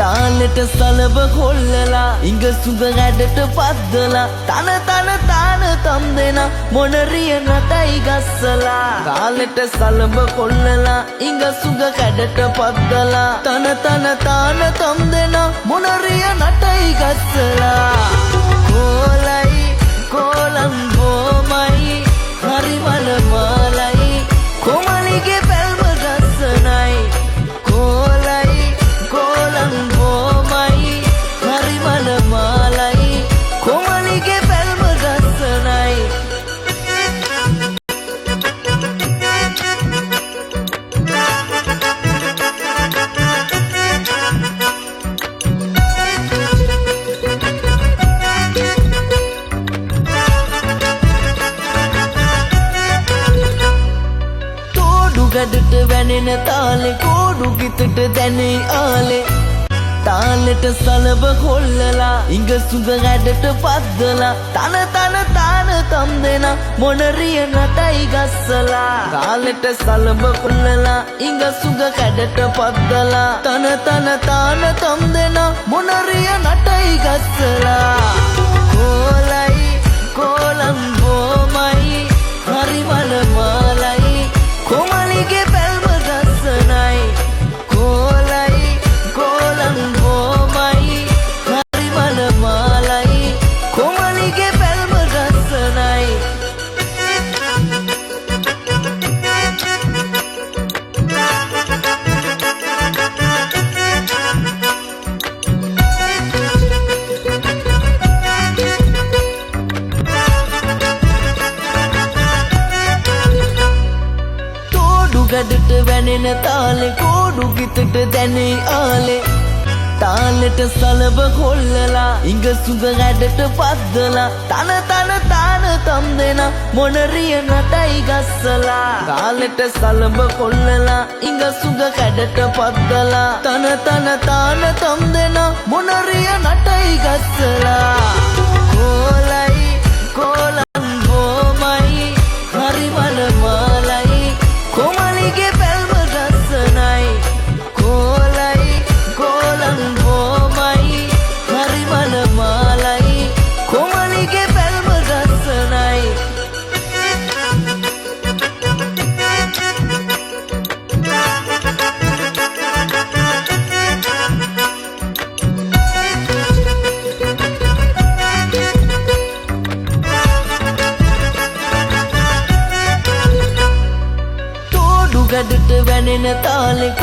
තාලෙට සලබ කොල්ලලා ඉඟ සුඟ ගැඩට පද්දලා තන තම් දෙන මොනරිය නටයි ගස්සලා තාලෙට සලබ කොල්ලලා ඉඟ සුඟ ගැඩට පද්දලා තන තම් දෙන මොනරිය නටයි ගස්සලා කොලයි කොලම් බොමයි හරි මනමාලයි කොමලිගේ පැල්ම ගස්සනයි කොලයි කොලම් බොමයි හරි මනමාලයි කොමලිගේ පැල්ම ගස්සනයි ගඩට වැනෙන තාලේ කෝඩු ගිතට දැනේ ආලේ තාලෙට සලබ කොල්ලලා ඉඟ සුඟ ගැඩට පද්දලා තන තම් දෙන මොනරිය නටයි ගස්සලා තාලෙට සලබ කොල්ලලා ඉඟ සුඟ ගැඩට පද්දලා තන තම් දෙන මොනරිය නටයි ගස්සලා කොලයි කොලම් බොමයි හරි මනමාලයි කොමලිගේ පැල්ම ගස්සනයි කොලයි කොලම් බොමයි හරි මනමාලයි කොමලිගේ පැල්ම ගස්සනයි ගඩට වැනෙන තාලේ කෝඩු ගිතට දැනේ ආලේ තාලෙට සලබ කොල්ලලා ඉඟ සුඟ ගැඩට පද්දලා තන තම් දෙන මොනරිය නටයි ගස්සලා තාලෙට සලබ කොල්ලලා ඉඟ සුඟ ගැඩට පද්දලා තන තම් දෙන මොනරිය නටයි ගස්සලා කොලයි කොලම් බොමයි හරි මනමාලයි කොමලිගේ පැල්ම ගස්සනයි කොලයි කොලම් බොමයි හරි මනමාලයි කොමලිගේ පැල්ම ගස්සනයි ගඩට වැනෙන තාලේ